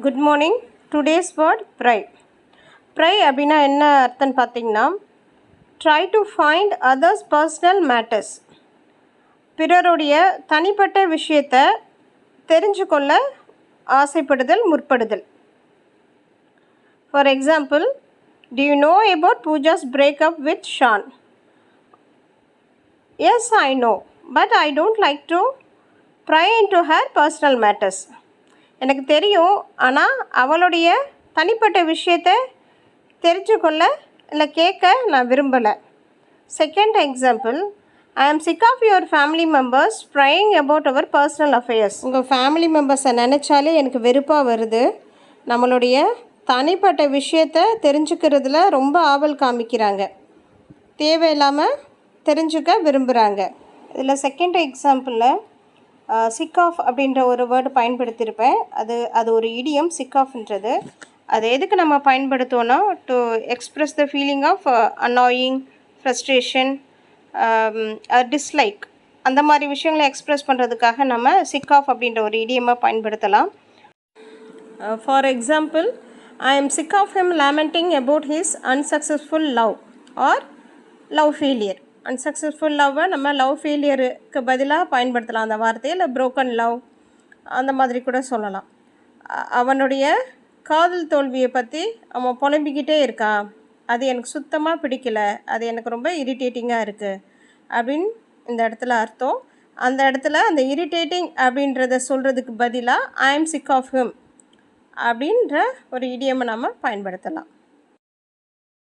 Good morning. Today's word pry. Pry அப்படின்னா என்ன அர்த்தம்னு பார்த்தீங்கன்னா try to find others personal matters. பிறருடைய தனிப்பட்ட விஷயத்தை தெரிஞ்சு கொள்ள ஆசைப்படுதல் முற்படுதல். For example, do you know about Pooja's breakup with Sean? Yes, I know, but I don't like to pry into her personal matters. எனக்கு தெரியும், ஆனால் அவளுடைய தனிப்பட்ட விஷயத்தை தெரிஞ்சு கொள்ள இல்லை கேட்க நான் விரும்பலை. Second example, I am sick of your family members prying about our personal affairs. உங்கள் ஃபேமிலி மெம்பர்ஸை நினச்சாலே எனக்கு வெறுப்பாக வருது. நம்மளுடைய தனிப்பட்ட விஷயத்தை தெரிஞ்சுக்கிறதுல ரொம்ப ஆவல் காமிக்கிறாங்க, தேவையில்லாமல் தெரிஞ்சுக்க விரும்புகிறாங்க. இதில் செகண்ட் எக்ஸாம்பிளில் சிக் ஆஃப் அப்படின்ற ஒரு வேர்டு பயன்படுத்தியிருப்பேன். அது ஒரு இடியம். சிக் ஆஃப்ன்றது அது எதுக்கு நம்ம பயன்படுத்துவோன்னா to express the feeling of annoying, frustration, dislike, அந்த மாதிரி விஷயங்களை எக்ஸ்ப்ரெஸ் பண்ணுறதுக்காக நம்ம சிக் ஆஃப் அப்படின்ற ஒரு இடியமாக பயன்படுத்தலாம். For example, I am sick of him lamenting about his unsuccessful love or love failure. Unsuccessful லவ்வை நம்ம லவ் ஃபெயிலியருக்கு பதிலாக பயன்படுத்தலாம் அந்த வார்த்தையை. இல்லை ப்ரோக்கன் லவ் அந்த மாதிரி கூட சொல்லலாம். அவனுடைய காதல் தோல்வியை பற்றி அவன் புலம்பிக்கிட்டே இருக்கான், அது எனக்கு சுத்தமாக பிடிக்கல, அது எனக்கு ரொம்ப இரிட்டேட்டிங்காக இருக்குது அப்படின்னு இந்த இடத்துல அர்த்தம். அந்த இடத்துல அந்த இரிட்டேட்டிங் அப்படின்றத சொல்கிறதுக்கு பதிலாக I am sick of him அப்படின்ற ஒரு இடியமை நம்ம பயன்படுத்தலாம்.